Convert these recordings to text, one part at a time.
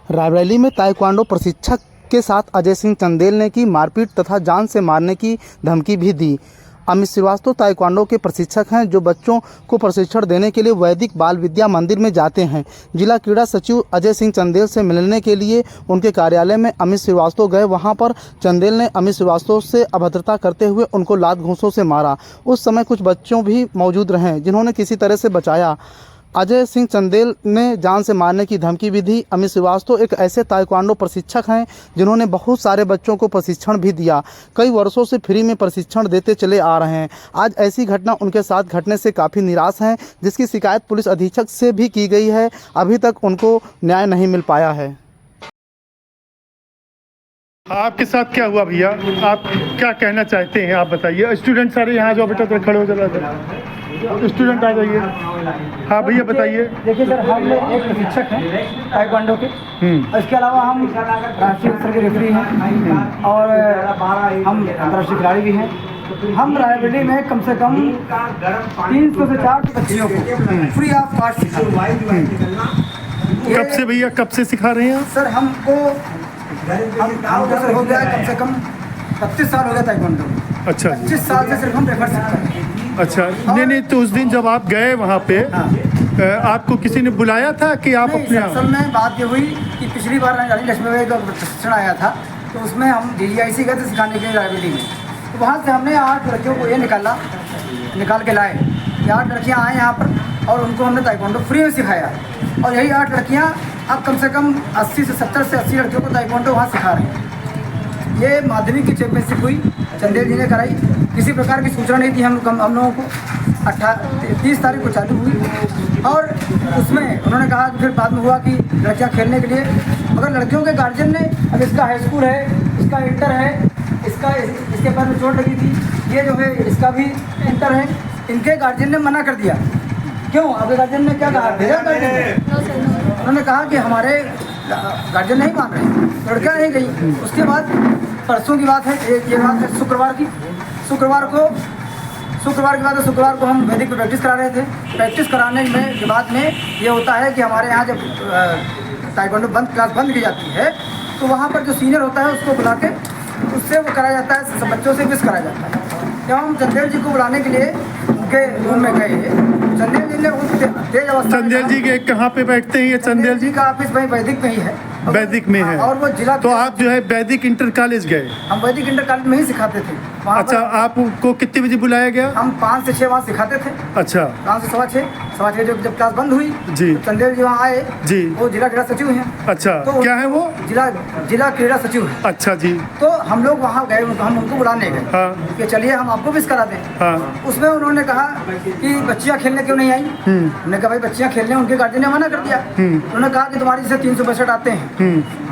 रायबरेली में ताइक्वांडो प्रशिक्षक के साथ अजय सिंह चंदेल ने की मारपीट तथा जान से मारने की धमकी भी दी। अमित श्रीवास्तव ताइक्वांडो के प्रशिक्षक हैं जो बच्चों को प्रशिक्षण देने के लिए वैदिक बाल विद्या मंदिर में जाते हैं। जिला क्रीड़ा सचिव अजय सिंह चंदेल से मिलने के लिए उनके कार्यालय में अमित श्रीवास्तव गए। वहां पर चंदेल ने अमित श्रीवास्तव से अभद्रता करते हुए उनको लात घूंसों से मारा। उस समय कुछ बच्चों भी मौजूद रहे जिन्होंने किसी तरह से बचाया। अजय सिंह चंदेल ने जान से मारने की धमकी भी दी। अमित श्रीवास्तव एक ऐसे ताइक्वांडो प्रशिक्षक हैं जिन्होंने बहुत सारे बच्चों को प्रशिक्षण भी दिया। कई वर्षों से फ्री में प्रशिक्षण देते चले आ रहे हैं। आज ऐसी घटना उनके साथ घटने से काफ़ी निराश हैं, जिसकी शिकायत पुलिस अधीक्षक से भी की गई है। अभी तक उनको न्याय नहीं मिल पाया है। आपके साथ क्या हुआ भैया? आप क्या कहना चाहते हैं? आप बताइए। स्टूडेंट सारे यहाँ जो बेटा तो खड़े हो जाते स्टूडेंट आ जाइए। हाँ भैया बताइए। देखिए सर, हम एक प्रशिक्षक हैं ताइक्वांडो के। इसके अलावा हम राष्ट्रीय स्तर के रेफरी हैं और हम अंतर्राष्ट्रीय खिलाड़ी भी हैं। हम रायबरेली में कम से कम 300 से 400 बच्चियों को फ्री ऑफ कॉस्ट सिखाते हैं। कब से भैया, कब से सिखा रहे हैं सर? हमको सर हो गया कम से कम 25 साल हो गया ताइक्वांडो। अच्छा, 25 साल से सिर्फ हम रेफर सिखाते हैं। अच्छा। नहीं तो उस दिन जब आप गए वहाँ पे, आपको किसी ने बुलाया था कि आप अपने? असल में बात ये हुई कि पिछली बार रानी लक्ष्मीबाई का प्रशिक्षण आया था, तो उसमें हम DGIC गए थे सिखाने के लिए रायबरेली में। तो वहाँ से हमने 8 लड़कियों को ये निकाल के लाए कि 8 लड़कियाँ आए यहाँ पर और उनको हमने ताइक्वांडो फ्री में सिखाया। और यही 8 लड़कियाँ अब कम से कम 80 से 70 से 80 लड़कियों को ताइक्वांडो वहाँ सिखा रहे हैं। ये माध्यमिक की चैंपियनशिप हुई, चंदेल जी ने कराई। किसी प्रकार की सूचना नहीं थी हम लोगों को। 30 तारीख को चालू हुई और उसमें उन्होंने कहा कि फिर बाद में हुआ कि लड़कियां खेलने के लिए, मगर लड़कियों के गार्जियन ने, अब इसका हाई स्कूल है, इसका इंटर है, इसके पैर में चोट लगी थी, ये जो है इसका भी इंटर है, इनके गार्जियन ने मना कर दिया। क्यों? आपके गार्जियन ने क्या कहा? भेजा गार्जियन? उन्होंने कहा कि हमारे गार्जियन नहीं मान रहे, लड़कियाँ नहीं गई। उसके बाद परसों की बात है, ये बात है शुक्रवार की बात है। शुक्रवार को हम वैदिक में प्रैक्टिस करा रहे थे। प्रैक्टिस कराने में के बाद में ये होता है कि हमारे यहाँ जब ताइक्वांडो क्लास बंद की जाती है तो वहाँ पर जो सीनियर होता है उसको बुला के उससे वो कराया जाता है, सब बच्चों से विश कराया जाता है। जब हम चंदेल जी को बुलाने के लिए उनके रूम में गए, चंदेल जी ने तेज अवस्था। चंदेल जी के कहाँ पे बैठते हैं ये? चंदेल जी का ऑफिस वहीं वैदिक में ही है। वैदिक में है। और वो जिला, तो आप जो है वैदिक इंटर कॉलेज गए? हम वैदिक इंटर कॉलेज में ही सिखाते थे। अच्छा, आपको कितने बजे बुलाया गया? हम 5 से 6 वहाँ सिखाते थे। अच्छा, 5 से 6:15 जब क्लास बंद हुई जी, तो चंदेल जी वहाँ आए जी। वो जिला क्रीड़ा सचिव हैं। अच्छा, तो क्या है वो? जिला क्रीड़ा सचिव है। अच्छा जी। तो हम लोग वहाँ गए, हम उनको बुलाने गए। हाँ। कि चलिए हम आपको विश करा दें। हाँ। उसमें उन्होंने कहा कि बच्चियाँ खेलने क्यों नहीं आई? हमने कहा भाई बच्चियाँ खेलने, उनके गार्जियन ने मना कर दिया। उन्होंने कहा कि तुम्हारी जैसे 362 आते हैं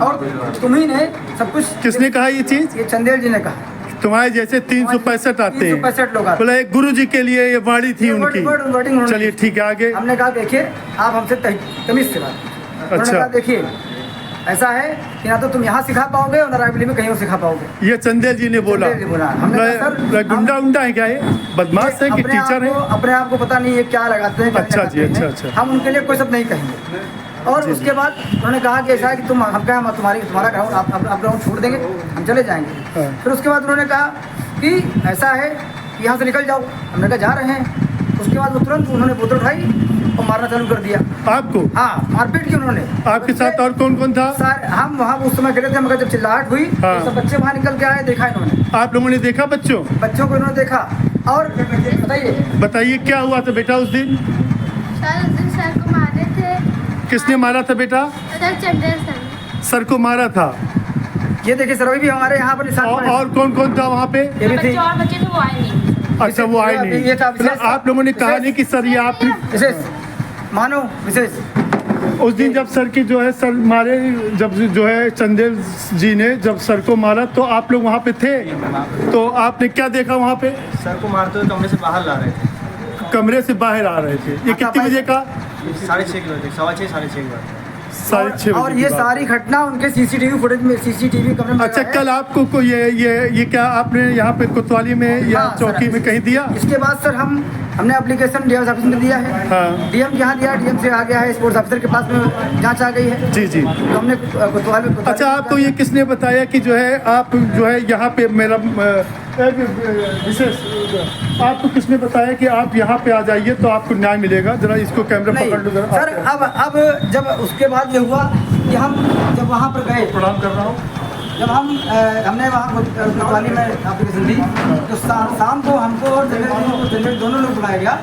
और तुम्ही ने सब कुछ। किसने कहा ये चीज? ये चंदेल जी ने कहा तुम्हारे जैसे 365 आते हैं। 365 लोग आते। बोला एक गुरु जी के लिए ये वाणी थी उनकी। चलिए ठीक है, आगे। हमने कहा देखिए आप हमसे तमीज से बात। अच्छा, देखिए ऐसा है कि ना तो तुम यहाँ सिखा पाओगे और ना रायबरेली में कहीं और सिखा पाओगे। ये चंदेल जी ने बोला। हमने गुंडा उंडा है क्या? ये बदमाश है कि टीचर है? अपने आप को पता नहीं है क्या लगाते हैं। अच्छा जी, अच्छा। हम उनके लिए कोई सब नहीं कहेंगे। और उसके बाद उन्होंने कहा कि ऐसा है कि तुम्हारा ग्राउंड आप ग्राउंड छोड़ देंगे, हम चले जाएंगे। फिर उसके बाद उन्होंने कहा कि ऐसा है कि यहाँ से निकल जाओ। हमने कहा जा रहे हैं। उसके बाद वो तुरंत उन्होंने बोतल उठाई और मारना चालू कर दिया। आपको? हाँ, मारपीट की उन्होंने। आपके साथ और कौन कौन था? हम वहाँ उस समय गए थे, मगर जब चिल्लाहट हुई तो सब बच्चे वहाँ निकल के आए, देखा इन्होंने। आप लोगों ने देखा बच्चों को इन्होंने देखा। और बताइए क्या हुआ था बेटा उस दिन? सर को मारे थे। किसने मारा था बेटा? चंदेल सर को मारा था। ये देखिए सर, भी हमारे यहाँ पर निशान। और कौन था वहाँ पे? ये भी थे। और बच्चे थे वो आए नहीं। अच्छा, वो आए नहीं। आप लोगों ने कहा नहीं कि सर ये आप विशेष उस दिन जब सर की जो है सर मारे, जब जो है चंदेल जी ने जब सर को मारा तो आप लोग वहाँ पे थे? तो आपने क्या देखा वहाँ पे? सर को मारते हुए कमरे से बाहर ला रहे थे। कमरे से बाहर आ रहे थे। ये कितने बजे का? 6:30 के बजे, 6:15 6:30 बजे। और ये सारी घटना उनके सीसीटीवी फुटेज में, सीसीटीवी कमरे में। अच्छा, कल आपको को ये क्या आपने यहाँ पे कोतवाली में या चौकी में कहीं दिया? इसके बाद सर हम हमने एप्लीकेशन डीएम ऑफिस में दिया है। हाँ। डीएम के यहाँ दिया, डीएम से आ गया है, स्पोर्ट्स ऑफिसर के पास में जांच आ गई है। जी जी। तो हमने कोतवाल में अच्छा, आपको ये किसने बताया कि जो है आप जो है यहाँ पे मेरा एक विशेष आपको किसने बताया कि आप यहाँ पे आ जाइए तो आपको न्याय मिलेगा? जरा इसको कैमरा नहीं पकड़ लो जरा। सर, अब जब उसके बाद ये हुआ कि हम जब वहाँ पर गए, प्रणाम कर रहा हूँ। जब हमने वहाँ कोतवाली में एप्लीकेशन दी तो शाम को हमको और जनरल दोनों लोग बुलाया गया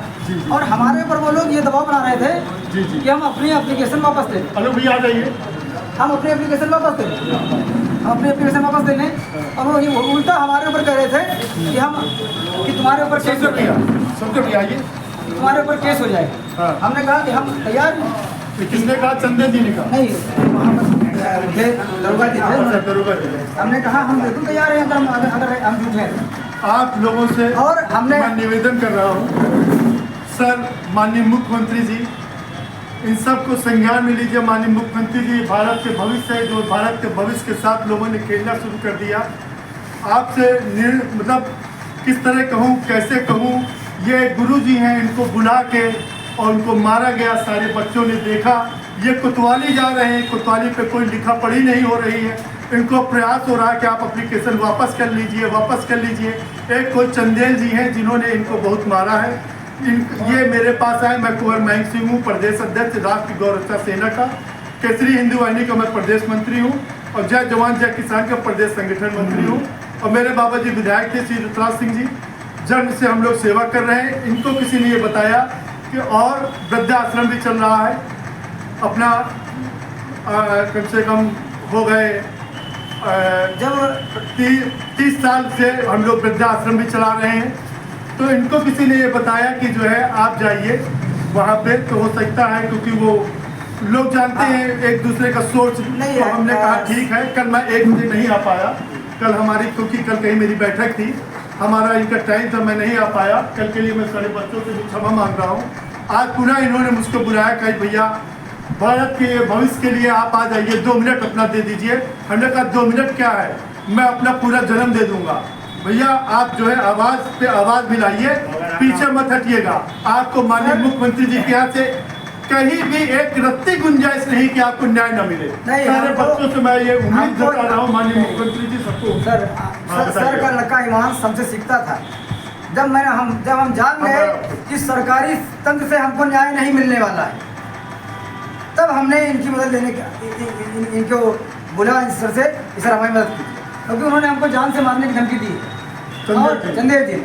और हमारे ऊपर वो लोग ये दबाव बना रहे थे कि हम अपनी एप्लीकेशन वापस दें। हेलो भैया, आ जाइए। हम अपनी एप्लीकेशन वापस दें, हम अपनी एप्लीकेशन वापस दे लें। और वो उल्टा हमारे ऊपर कह रहे थे कि तुम्हारे ऊपर केस हो जाएगा, सबके भैया आइए। तुम्हारे ऊपर केस हो जाएगा। हाँ। हमने कहा कि हम तैयार हैं। ये किसने कहा? चंदन जी ने कहा। नहीं, वहाँ पर थे दरोगा जी थे। दरोगा जी। हमने कहा हम बिल्कुल तैयार हैं अगर हम झूठ हैं। आप लोगों से और हमने मैं निवेदन कर रहा हूँ, सर, माननीय मुख्यमंत्री जी, इन सब को संज्ञान में लीजिए। माननीय मुख्यमंत्री जी, भारत के भविष्य है, जो भारत के भविष्य के साथ लोगों ने खेलना शुरू कर दिया। आपसे मतलब किस तरह कहूँ, कैसे कहूँ, ये गुरु जी हैं, इनको बुला के और उनको मारा गया। सारे बच्चों ने देखा। ये कोतवाली जा रहे हैं, कोतवाली पे कोई लिखा पढ़ी नहीं हो रही है। इनको प्रयास हो रहा है कि आप एप्लीकेशन वापस कर लीजिए, वापस कर लीजिए। एक कोई चंदेल जी हैं जिन्होंने इनको बहुत मारा है। ये मेरे पास आए। मैं कुंवर मयंक सिंह हूँ, प्रदेश अध्यक्ष राष्ट्रीय गौ रक्षा सेना का, केसरी हिंदू वाहिनी का मैं प्रदेश मंत्री हूँ और जय जवान जय किसान का प्रदेश संगठन मंत्री हूँ। और मेरे बाबा जी विधायक थे श्री ऋतुराज सिंह जी, जन्म से हम लोग सेवा कर रहे हैं। इनको किसी ने ये बताया कि और वृद्धाश्रम भी चल रहा है अपना, कम से कम हो गए जब 30 साल से हम लोग वृद्धाश्रम भी चला रहे हैं। तो इनको किसी ने ये बताया कि जो है आप जाइए वहाँ पे, तो हो सकता है क्योंकि वो लोग जानते हैं एक दूसरे का सोच। तो हमने कहा ठीक है। कल मैं 1 बजे नहीं आ पाया, कल हमारी, क्योंकि कल कहीं मेरी बैठक थी, हमारा इनका टाइम था, मैं नहीं आ पाया। कल के लिए मैं सारे बच्चों से भी क्षमा मांग रहा हूँ। आज पुनः इन्होंने मुझको बुलाया, कही भैया भारत के भविष्य के लिए आप आ जाइए, 2 मिनट अपना दे दीजिए। हमने कहा 2 मिनट क्या है, मैं अपना पूरा जन्म दे दूंगा। भैया आप जो है आवाज़ पे आवाज़ मिलाइए, पीछे मत हटिएगा। आपको माननीय मुख्यमंत्री जी के यहाँ से कहीं भी एक रत्ती गुंजाइश नहीं कि आपको न्याय न मिले। सारे बच्चों से मैं ये उम्मीद जता रहा हूँ माननीय मुख्यमंत्री जी सबको। सर का लड़का ईमान सबसे सीखता था। जब हम जान गए कि सरकारी तंत्र से हमको न्याय नहीं मिलने वाला है, तब हमने इनकी मदद लेने की इनको बोला सर से, सर हमारी मदद की, क्योंकि उन्होंने हमको जान से मारने की धमकी दी है। और चंदेल जी ने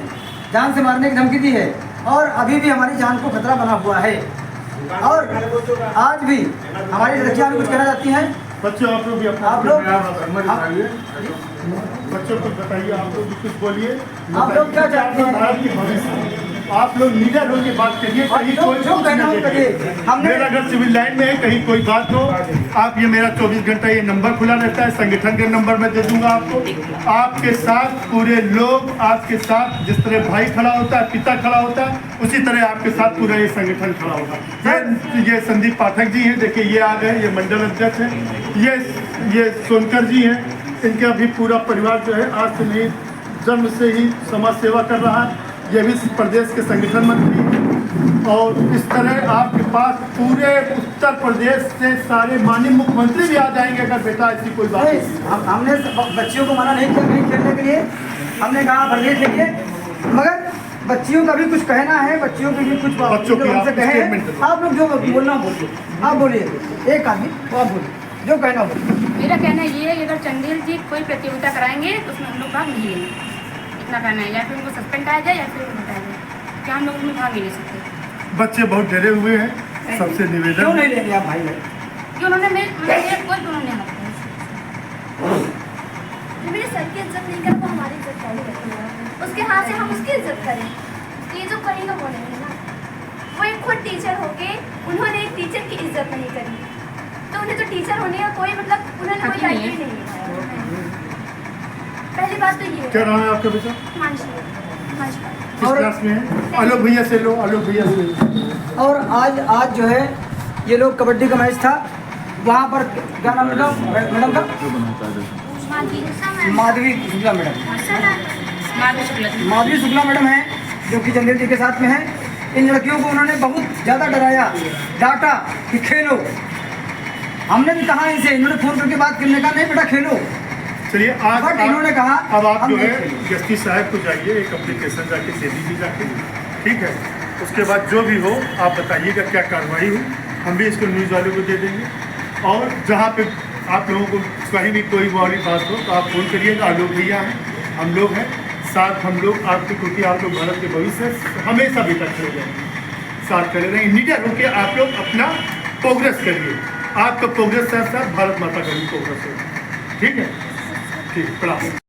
जान से मारने की धमकी दी है और अभी भी हमारी जान को खतरा बना हुआ है। और आज भी हमारी लड़कियाँ भी कुछ कहना चाहती हैं। बच्चों आप लोग भी अपना बच्चों को बताइए, आप लोग भी कुछ बोलिए। आप लोग क्या चाहते हैं? भारत के भविष्य आप लोग लीडर होकर बात करिए। कहीं कोई जो कहना हो करिए। मेरा घर सिविल लाइन में है, कहीं कोई बात हो आप, ये मेरा 24 घंटा ये नंबर खुला रहता है, संगठन का नंबर मैं दे दूंगा आपको। आपके साथ पूरे लोग, आपके साथ जिस तरह भाई खड़ा होता है, पिता खड़ा होता है, उसी तरह आपके साथ पूरा ये संगठन खड़ा होगा। ये संदीप पाठक जी हैं, देखिए ये आ गए, ये मंडल अध्यक्ष हैं। ये सोनकर जी हैं, इनका भी पूरा परिवार जो है आज से नहीं, जन्म से ही समाज सेवा कर रहा है। ये भी प्रदेश के संगठन मंत्री हैं। और इस तरह आपके पास पूरे उत्तर प्रदेश से सारे माननीय मुख्यमंत्री भी आ जाएंगे अगर बेटा ऐसी कोई बात नहीं। हमने बच्चियों को मना नहीं किया कहीं खेलने के लिए, हमने कहा प्रदेश के लिए, मगर बच्चियों का भी कुछ कहना है, बच्चियों की भी कुछ बच्चों की हमसे कहे। आप लोग जो बोलना बोलिए, आप बोलिए, एक आदमी आप बोलिए जो कहना हो। मेरा कहना ये है कि अगर चंदेल जी कोई प्रतियोगिता कराएंगे तो उसमें हम लोग भाग नहीं लेंगे, इतना कहना है। या फिर उनको सस्पेंड किया जाए या फिर हटाया जाए, क्या हम लोग उसमें भाग ही नहीं सकते। बच्चे बहुत डरे हुए हैं, सबसे निवेदन। क्यों नहीं लेंगे आप भाई? कि उन्होंने कोई उन्होंने मेरे सर की इज्जत नहीं करें तो हमारी इज्जत कैसे रखेगा? उसके हाथ से हम उसकी इज्जत करें, ये जो करेगा वो नहीं है ना। वो एक खुद टीचर होके उन्होंने एक टीचर की इज्जत नहीं करी, तो उन्हें तो टीचर होने का कोई मतलब उन्होंने कोई राइट ही नहीं है। पहली बात तो ये। क्या नाम है आपका बेटा? मानसी। किस क्लास में है? आलोक भैया से लो, आलोक भैया से। और आज जो है ये लोग कबड्डी का मैच था, वहाँ पर क्या नाम मैडम का? माधवी शुक्ला मैडम। माधवी शुक्ला मैडम है जो कि चंदेल जी के साथ में है। इन लड़कियों को उन्होंने बहुत ज़्यादा डराया, डांटा कि खेलो। हमने भी कहा इनसे, इन्होंने फ़ोन करके बात करने का, नहीं बेटा खेलो। चलिए आज बट इन्होंने कहा अब आप हम जो है नहीं खेलेंगे। जस्टिस साहब को जाइए, एक अप्लीकेशन जाके दे दीजिए जाके, ठीक है। उसके बाद जो भी हो आप बताइएगा क्या कार्रवाई हुई, हम भी इसको न्यूज़ वालों को दे देंगे। और जहाँ पे आप लोगों को कहीं भी कोई वाली बात हो तो आप फ़ोन करिएगा। आलोक भैया हैं, हम लोग हैं साथ, हम लोग आपके, क्योंकि आप लोग भारत के भविष्य हमेशा बेटा खड़े रहेंगे, साथ खड़े रहेंगे। निडर होकर आप लोग अपना प्रोग्रेस करिए, आपका प्रोग्रेस साथ साथ भारत माता का भी प्रोग्रेस होगा। ठीक है, ठीक, प्रणाम।